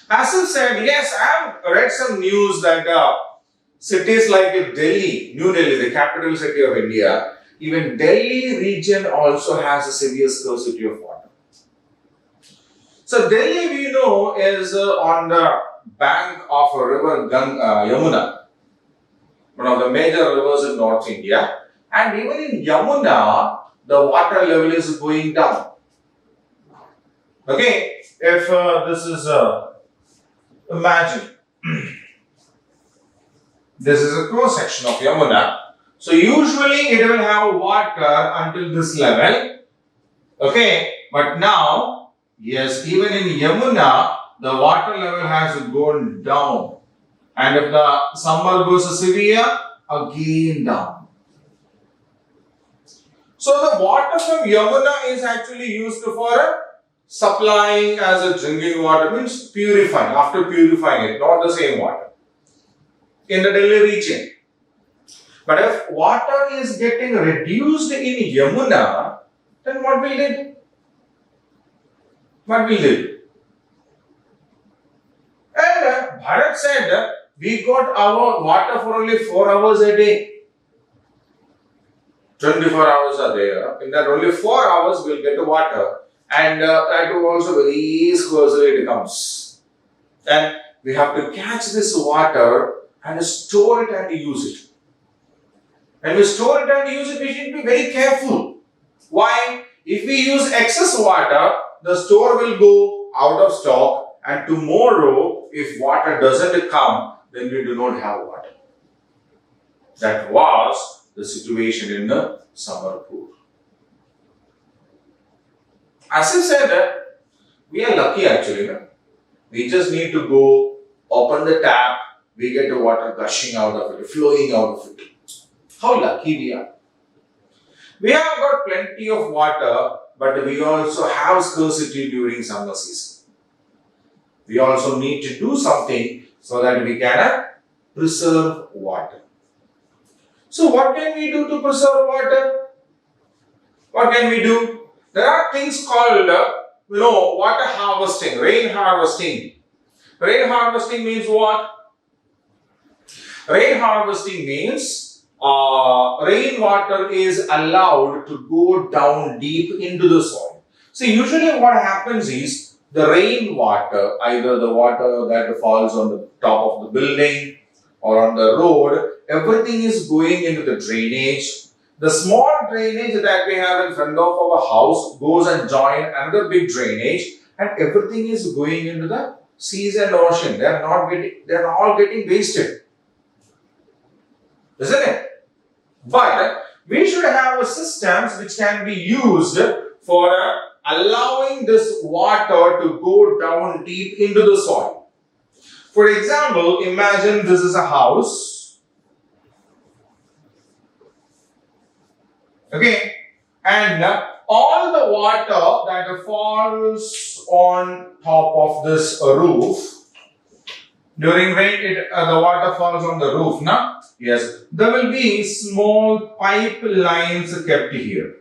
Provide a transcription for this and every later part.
As I said, yes, I have read some news that cities like Delhi, New Delhi, the capital city of India, even Delhi region also has a severe scarcity of water. So Delhi, we know, is on the bank of a river Yamuna, one of the major rivers in North India. And even in Yamuna, the water level is going down. Okay, if this is imagine this is a cross section of Yamuna. So usually it will have water until this level. Okay, but now, yes, even in Yamuna, the water level has gone down. And if the summer goes severe, again down. So the water from Yamuna is actually used for supplying as a drinking water, means purifying, after purifying it, not the same water in the Delhi region. But if water is getting reduced in Yamuna, then what will they do? What will they do? And Bharat said, we got our water for only 4 hours a day. 24 hours are there. In that only 4 hours we will get the water. And that also very scarcely it comes. And we have to catch this water and store it and use it. When we store it and use it, we should be very careful. Why? If we use excess water, the store will go out of stock, and tomorrow, if water doesn't come, then we do not have water. That was the situation in the Samarpur. As I said, we are lucky actually. No? We just need to go, open the tap, we get the water gushing out of it, flowing out of it. How lucky we are. We have got plenty of water, but we also have scarcity during summer season. We also need to do something so that we can preserve water. So what can we do to preserve water? What can we do? There are things called, water harvesting, rain harvesting. Rain harvesting means what? Rain harvesting means rainwater is allowed to go down deep into the soil. So usually what happens is the rainwater, either the water that falls on the top of the building or on the road, everything is going into the drainage. The small drainage that we have in front of our house goes and joins another big drainage, and everything is going into the seas and ocean. They are all getting wasted. Isn't it? But we should have systems which can be used for allowing this water to go down deep into the soil. For example, imagine this is a house. Okay, and all the water that falls on top of this roof, during rain, the water falls on the roof, na? Yes. There will be small pipe lines kept here.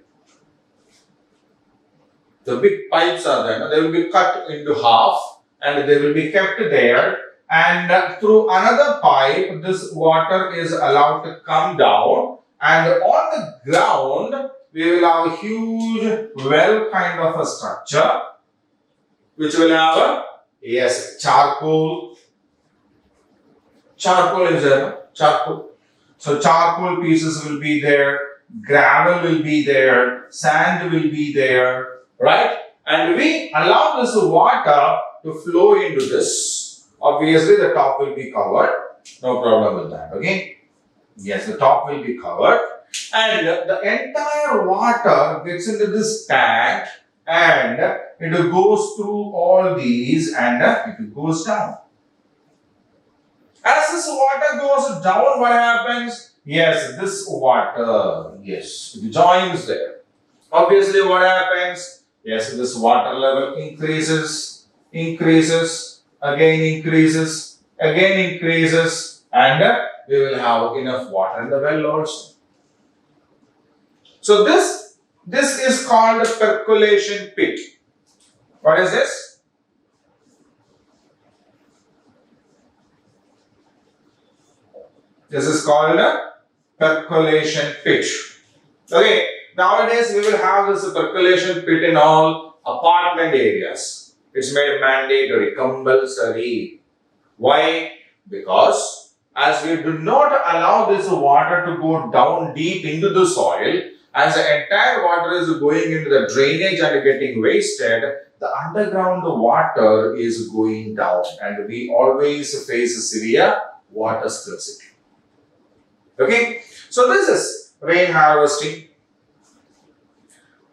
The big pipes are there. They will be cut into half and they will be kept there. And through another pipe, this water is allowed to come down. And on the ground, we will have a huge well kind of a structure, which will have charcoal. Charcoal is there, charcoal. So charcoal pieces will be there, gravel will be there, sand will be there, right? And we allow this water to flow into this. Obviously, the top will be covered. No problem with that, okay? Yes, the top will be covered. And the entire water gets into this tank and it goes through all these and it goes down. As this water goes down, what happens? Yes, this water, it joins there. Obviously, what happens? Yes, this water level increases, again increases, and we will have enough water in the well also. So this is called a percolation pit. What is this? This is called a percolation pit. Okay, nowadays we will have this percolation pit in all apartment areas. It's made mandatory, compulsory. Why? Because as we do not allow this water to go down deep into the soil, as the entire water is going into the drainage and getting wasted, the underground water is going down and we always face severe water scarcity. Okay, so this is rain harvesting.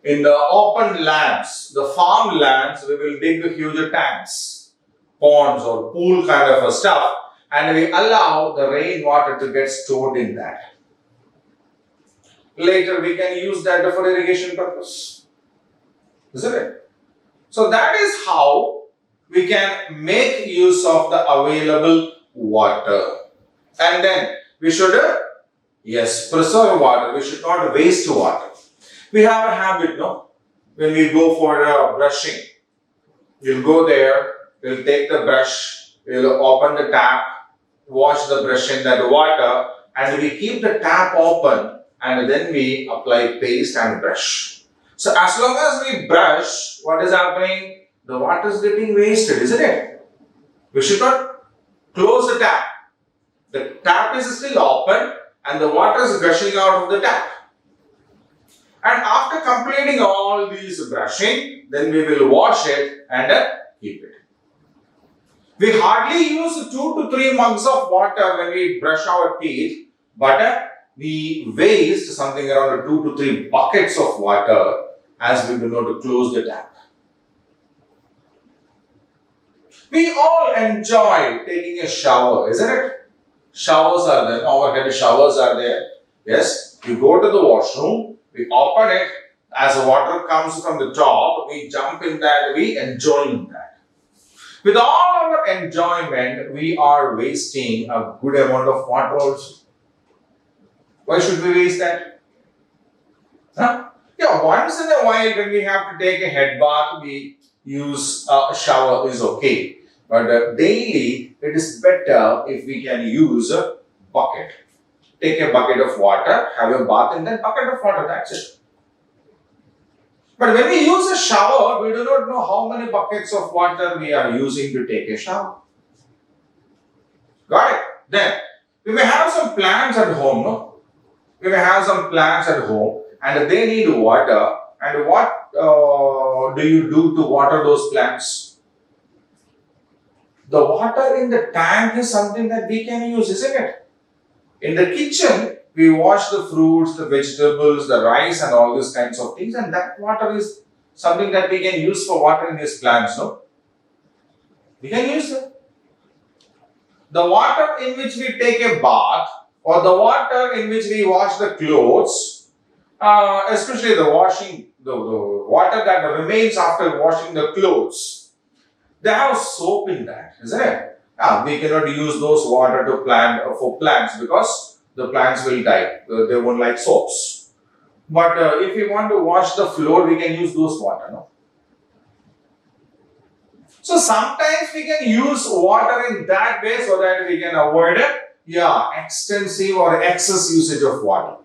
In the open lands, the farm lands, we will dig huge tanks, ponds or pool kind of a stuff, and we allow the rainwater to get stored in that. Later we can use that for irrigation purpose. Isn't it? So that is how we can make use of the available water. And then we should, preserve water. We should not waste water. We have a habit, no? When we go for brushing, you'll go there, we'll take the brush, we'll open the tap, wash the brush in that water, and we keep the tap open and then we apply paste and brush. So as long as we brush, what is happening? The water is getting wasted, isn't it? We should not close the tap. The tap is still open and the water is gushing out of the tap. And after completing all these brushing, then we will wash it and keep it. We hardly use 2 to 3 mugs of water when we brush our teeth, but we waste something around 2 to 3 buckets of water as we do not close the tap. We all enjoy taking a shower, isn't it? Showers are there, overhead showers are there. Yes, you go to the washroom, we open it, as the water comes from the top, we jump in that, we enjoy that. With all our enjoyment, we are wasting a good amount of water also. Why should we waste that? Huh? Yeah, once in a while when we have to take a head bath, we use a shower is okay. But daily, it is better if we can use a bucket. Take a bucket of water, have a bath in that bucket of water, that's it. But when we use a shower, we do not know how many buckets of water we are using to take a shower. Got it? Then, we may have some plants at home, no? We may have some plants at home and they need water. And what do you do to water those plants? The water in the tank is something that we can use, isn't it? In the kitchen, we wash the fruits, the vegetables, the rice and all these kinds of things, and that water is something that we can use for watering these plants, no? We can use it. The water in which we take a bath or the water in which we wash the clothes, especially the water that remains after washing the clothes, they have soap in that, isn't it? We cannot use those water to plant for plants because the plants will die. They won't like soaps. But if we want to wash the floor, we can use those water, no? So sometimes we can use water in that way so that we can avoid extensive or excess usage of water.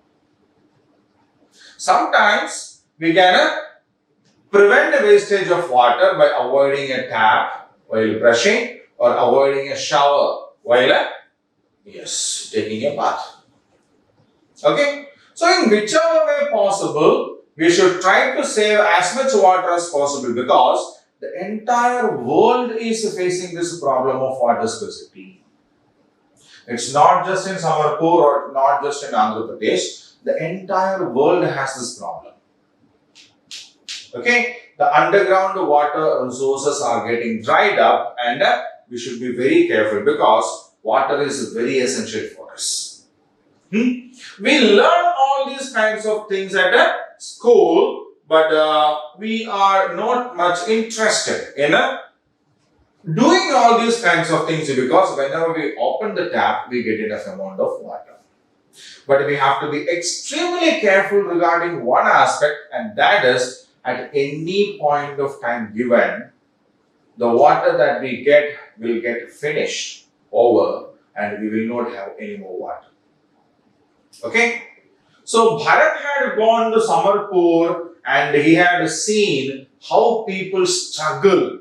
Sometimes we can prevent the wastage of water by avoiding a tap while brushing or avoiding a shower while taking a bath. Okay? So in whichever way possible, we should try to save as much water as possible because the entire world is facing this problem of water scarcity. It's not just in Samarpur or not just in Andhra Pradesh. The entire world has this problem. Okay? The underground water resources are getting dried up and we should be very careful because water is very essential for us. We learn all these kinds of things at school, but we are not much interested in doing all these kinds of things because whenever we open the tap, we get enough amount of water. But we have to be extremely careful regarding one aspect, and that is at any point of time given, the water that we get will get finished over and we will not have any more water. Okay. So Bharat had gone to Samarpur and he had seen how people struggle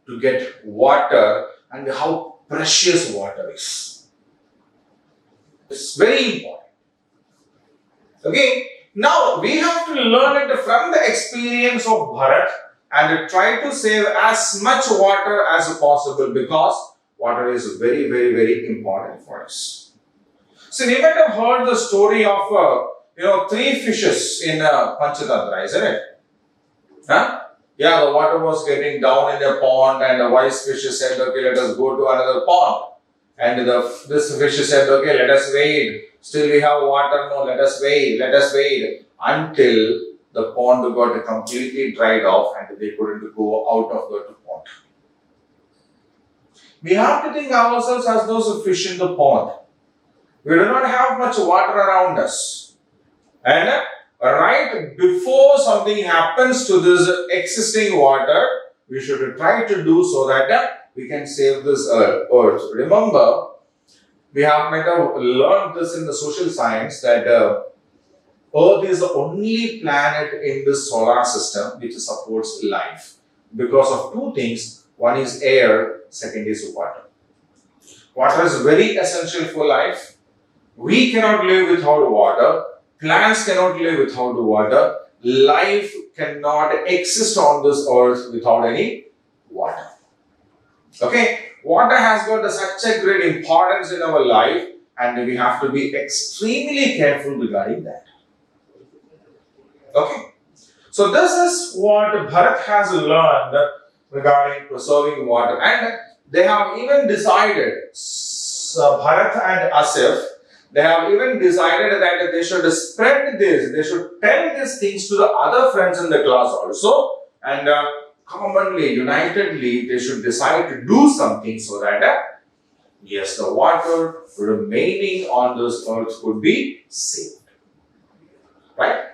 to get water and how precious water is. It's very important. Okay. Now we have to learn it from the experience of Bharat and try to save as much water as possible because water is very, very, very important for us. So you might have heard the story of three fishes in Panchatantra, isn't it? Huh? Yeah, the water was getting down in a pond, and the wise fish said, "Okay, let us go to another pond." And this fish said, "Okay, let us wait. Still we have water. No, let us wait. Let us wait until the pond got completely dried off, and they couldn't go out of the pond." We have to think ourselves as those fish in the pond. We do not have much water around us. And right before something happens to this existing water, we should try to do so that we can save this earth. Remember, we might have learned this in the social science that Earth is the only planet in the solar system which supports life because of two things. One is air, second is water. Water is very essential for life. We cannot live without water. Plants cannot live without water. Life cannot exist on this earth without any water. Okay? Water has got such a great importance in our life and we have to be extremely careful regarding that. Okay? So this is what Bharat has learned regarding preserving water, and they have even decided, Bharat and Asif, they have even decided that they should spread this, they should tell these things to the other friends in the class also, and commonly, unitedly, they should decide to do something so that, yes, the water remaining on this earth could be saved. Right?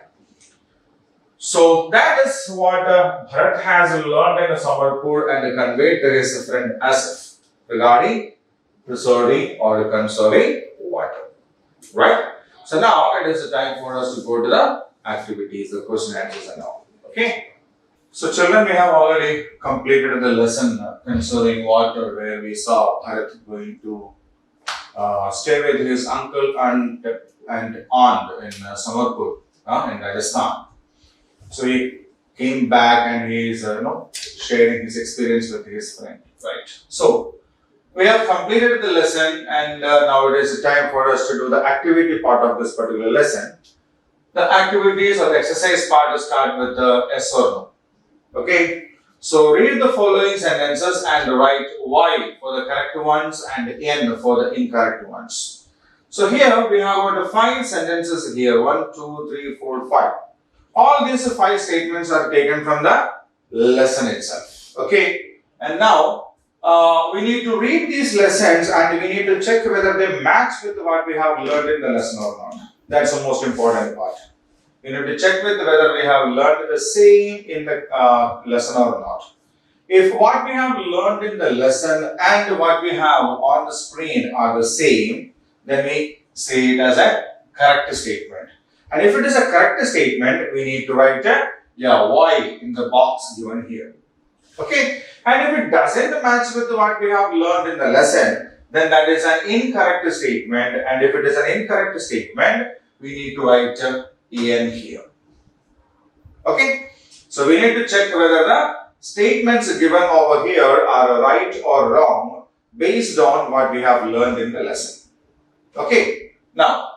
So that is what Bharat has learned in Samarpur and conveyed to his friend Asif regarding preserving or conserving water. Right? So now it is the time for us to go to the activities, the question answers and all. Okay? So children, we have already completed the lesson concerning water where we saw Bharat going to stay with his uncle and aunt in Samarpur in Rajasthan. So he came back and he is sharing his experience with his friend. Right. So we have completed the lesson and now it is time for us to do the activity part of this particular lesson. The activities or the exercise part will start with yes or no. Okay, so read the following sentences and write Y for the correct ones and N for the incorrect ones. So here we have got 5 sentences here, 1, 2, 3, 4, 5. All these 5 statements are taken from the lesson itself. Okay, and now we need to read these lessons and we need to check whether they match with what we have learned in the lesson or not. That's the most important part. We need to check with whether we have learned the same in the lesson or not. If what we have learned in the lesson and what we have on the screen are the same, then we say it as a correct statement. And if it is a correct statement, we need to write Y in the box given here. Okay? And if it doesn't match with what we have learned in the lesson, then that is an incorrect statement. And if it is an incorrect statement, we need to write En here. Okay? So we need to check whether the statements given over here are right or wrong based on what we have learned in the lesson. Okay? Now,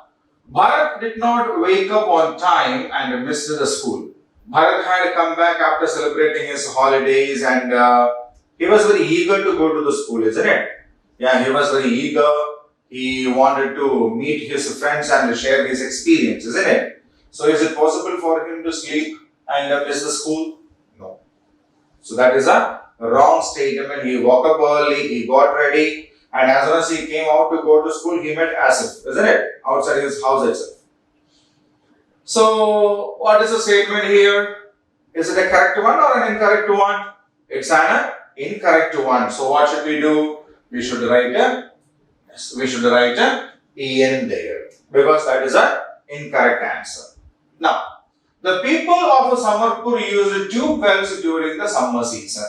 Bharat did not wake up on time and missed the school. Bharat had come back after celebrating his holidays and he was very eager to go to the school, isn't it? Yeah, he was very eager. He wanted to meet his friends and share his experience, isn't it? So is it possible for him to sleep and miss the school? No. So that is a wrong statement. He woke up early, he got ready, and as soon as he came out to go to school, he met Asif, isn't it? Outside his house itself. So what is the statement here? Is it a correct one or an incorrect one? It's an incorrect one. So what should we do? We should write in there because that is an incorrect answer. Now, the people of Samarpur used tube wells during the summer season.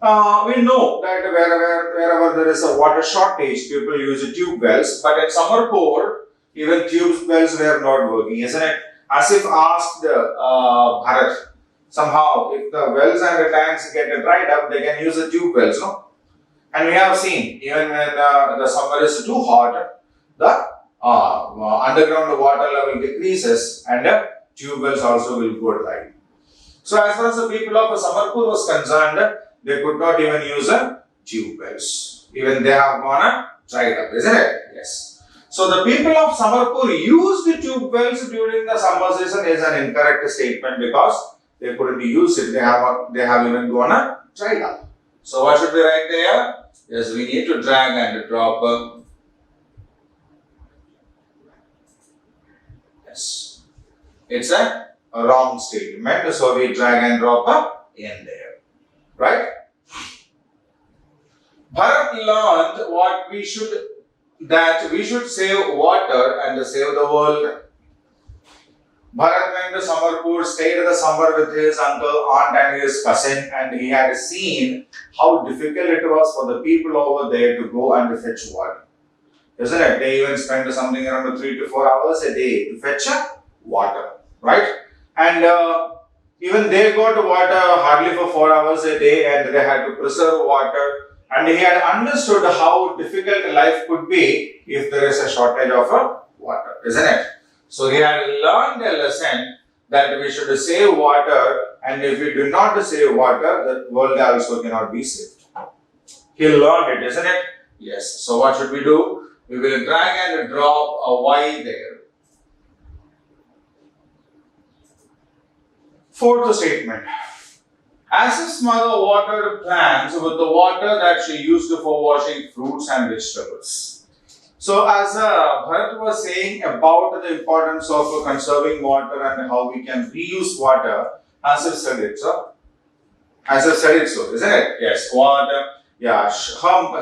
We know that wherever there is a water shortage, people use tube wells, but in Samarpur, even tube wells were not working, isn't it? As if asked Bharat, somehow if the wells and the tanks get dried up, they can use the tube wells, no? And we have seen, even when the summer is too hot, the underground water level decreases and tube wells also will go dry. So as far as the people of Samarpur was concerned, they could not even use tube wells. Even they have gone dried up, isn't it? Yes. So the people of Samarpur used tube wells during the summer season is an incorrect statement because they couldn't use it. They have even gone dried up. So what should we write there? Yes, we need to drag and drop. Yes, it's a wrong statement. So we drag and drop in there, right? Bharat learned what we should save water and save the world. Bharat went to Samarpur, stayed the summer with his uncle, aunt and his cousin, and he had seen how difficult it was for the people over there to go and fetch water. Isn't it? They even spend something around 3 to 4 hours a day to fetch water, right? And even they got water hardly for 4 hours a day and they had to preserve water. And he had understood how difficult life could be if there is a shortage of water, isn't it? So he had learned a lesson that we should save water, and if we do not save water, the world also cannot be saved. He learned it, isn't it? Yes. So what should we do? We will drag and drop a Y there. Fourth statement. As his mother watered plants with the water that she used for washing fruits and vegetables. So as Bharat was saying about the importance of conserving water and how we can reuse water, as I said it, so isn't it? Yes, water. Yeah,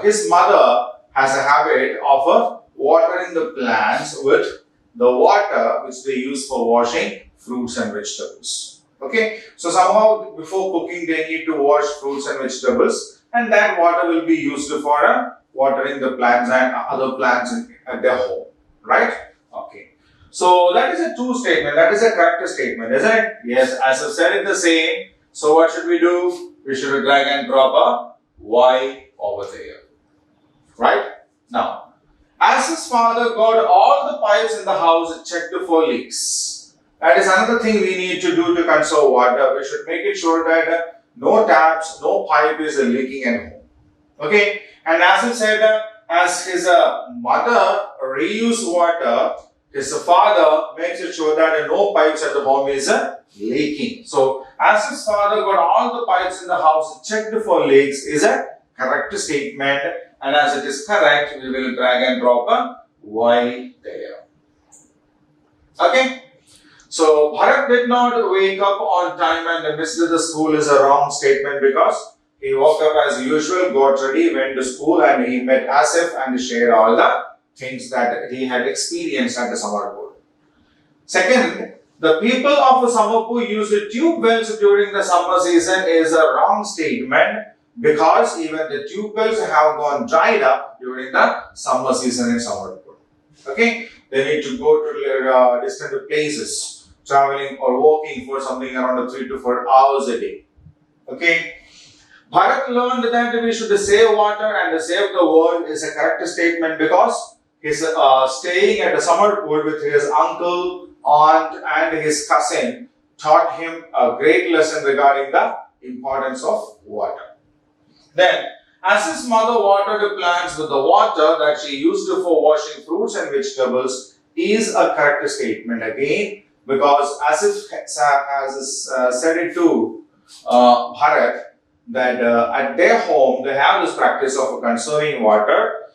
his mother has a habit of watering the plants with the water which they use for washing fruits and vegetables. Okay, so somehow before cooking they need to wash fruits and vegetables, and that water will be used for watering the plants and other plants at their home, right? Okay, so that is a true statement, that is a correct statement, isn't it? Yes, as I said it the same. So what should we do? We should drag and drop a Y over there, right? Now, as his father got all the pipes in the house checked for leaks. That is another thing we need to do to conserve water. We should make it sure that no taps, no pipe is leaking at home. Okay, and as he said, as his mother reuse water, his father makes it sure that no pipes at the home is leaking. So, as his father got all the pipes in the house checked for leaks is a correct statement, and as it is correct, we will drag and drop a Y there. Okay. So, Bharat did not wake up on time and missed the school is a wrong statement because he woke up as usual, got ready, went to school and he met Asif and shared all the things that he had experienced at the Samarpur. Second, the people of Samarpur used tube wells during the summer season is a wrong statement because even the tube wells have gone dried up during the summer season in Samarpur. Okay, they need to go to distant places, traveling or walking for something around 3 to 4 hours a day. Okay. Bharat learned that we should save water and save the world is a correct statement because he's staying at the Samarpur with his uncle, aunt and his cousin taught him a great lesson regarding the importance of water. Then, as his mother watered the plants with the water that she used for washing fruits and vegetables is a correct statement again. Because Asif has said it to Bharat that at their home they have this practice of conserving water.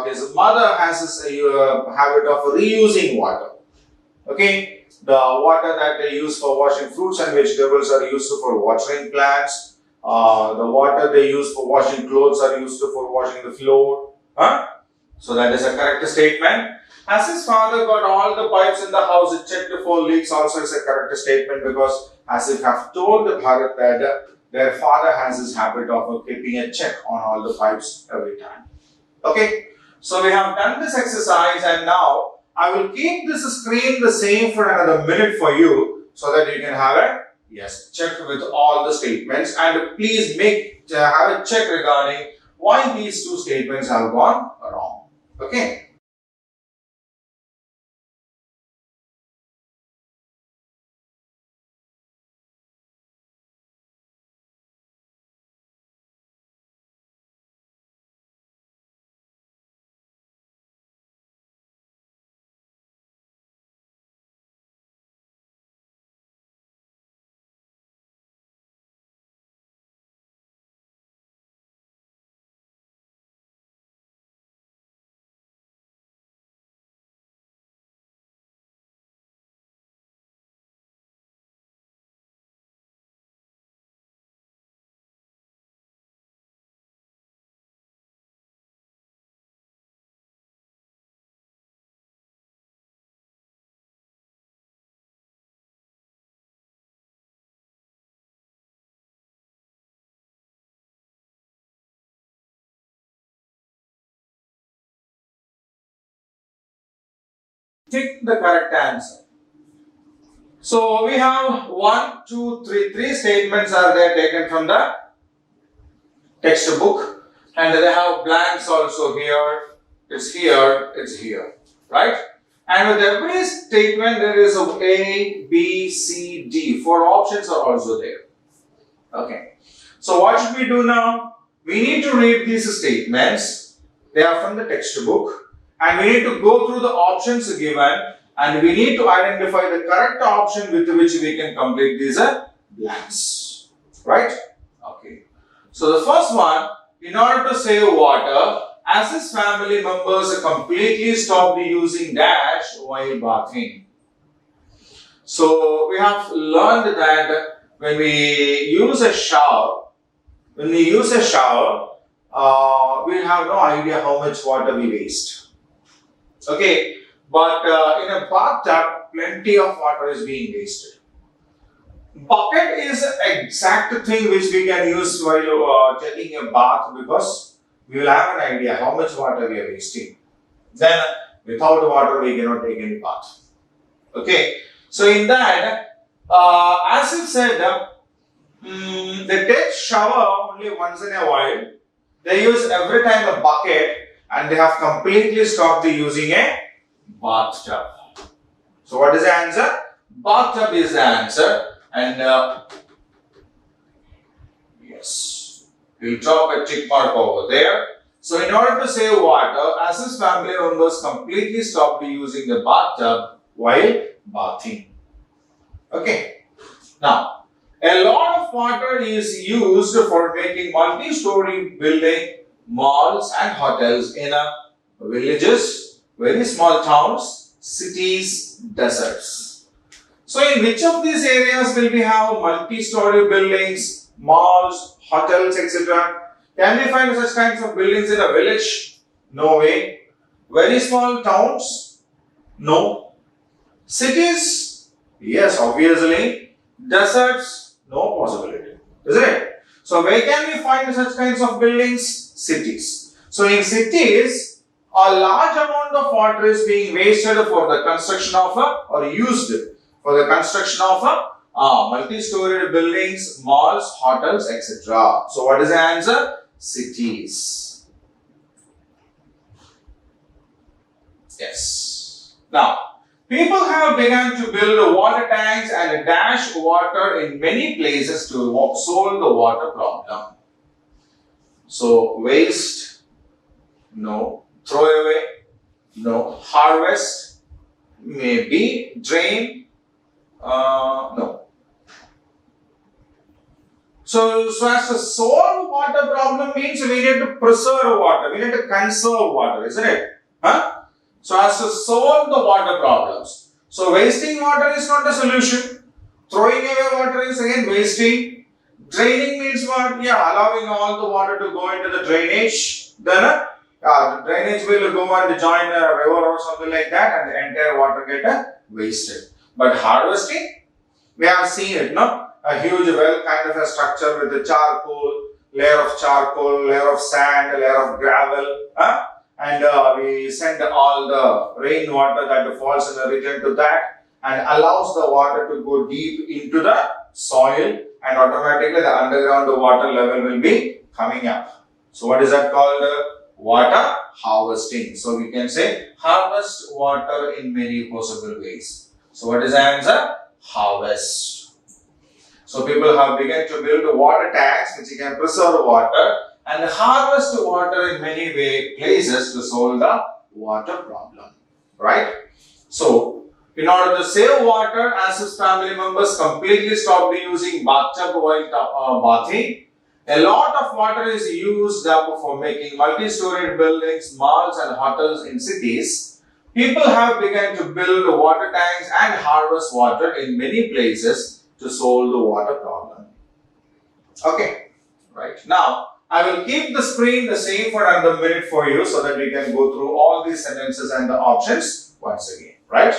His mother has this habit of reusing water. Okay, the water that they use for washing fruits and vegetables are used for watering plants. The water they use for washing clothes are used for washing the floor. So that is a correct statement. As his father got all the pipes in the house, it checked for leaks also is a correct statement, because as if have told Bharat that their father has this habit of keeping a check on all the pipes every time. Okay, so we have done this exercise, and now I will keep this screen the same for another minute for you, so that you can have a check with all the statements, and please have a check regarding why these two statements have gone wrong. Okay. Pick the correct answer. So we have 1, 2, 3. 3 statements are there taken from the textbook, and they have blanks also here. It's here. It's here, right? And with every statement there is A, B, C, D. 4 options are also there. Okay. So what should we do now? We need to read these statements. They are from the textbook, and we need to go through the options given, and we need to identify the correct option with which we can complete these blanks. Right? Okay. So the first one, in order to save water, as his family members completely stopped using dash while bathing. So we have learned that when we use a shower, we have no idea how much water we waste. Okay, but in a bathtub, plenty of water is being wasted. Bucket is the exact thing which we can use while taking a bath, because we will have an idea how much water we are wasting. Then without water we cannot take any bath. Okay, so in that, as it said, they take shower only once in a while. They use every time a bucket, and they have completely stopped using a bathtub. So what is the answer? Bathtub is the answer. And yes, we'll drop a tick mark over there. So in order to save water, as his family members completely stopped using the bathtub while bathing. Okay. Now, a lot of water is used for making multi-story building, malls and hotels in villages, very small towns, cities, deserts. So in which of these areas will we have multi-story buildings, malls, hotels, etc.? Can we find such kinds of buildings in a village? No way. Very small towns? No. Cities? Yes, obviously. Deserts? No possibility. Isn't it? So where can we find such kinds of buildings? Cities. So in cities, a large amount of water is being wasted for the construction of or used for the construction of multi-storied buildings, malls, hotels, etc. So what is the answer? Cities. Yes. Now, people have begun to build water tanks and dash water in many places to solve the water problem. So, waste? No. Throw away? No. Harvest? Maybe. Drain? No. So as to solve water problem means we need to preserve water, we need to conserve water, isn't it? Huh? So as to solve the water problems. So wasting water is not a solution. Throwing away water is again wasting. Draining means what? Yeah, allowing all the water to go into the drainage. Then The drainage will go and join a river or something like that, and the entire water get wasted. But harvesting, we have seen it, no? A huge well kind of a structure with a charcoal, layer of charcoal, layer of sand, layer of gravel, and we send all the rainwater that falls in the region to that and allows the water to go deep into the soil, and automatically the underground water level will be coming up. So what is that called? Water harvesting. So we can say harvest water in many possible ways. So what is the answer? Harvest. So people have begun to build water tanks which can preserve water and harvest water in many places to solve the water problem. Right? So in order to save water, as his family members completely stopped using bathtub while bathing, a lot of water is used up for making multi-storied buildings, malls and hotels in cities. People have begun to build water tanks and harvest water in many places to solve the water problem. Okay, right. Now, I will keep the screen the same for another minute for you so that we can go through all these sentences and the options once again, right?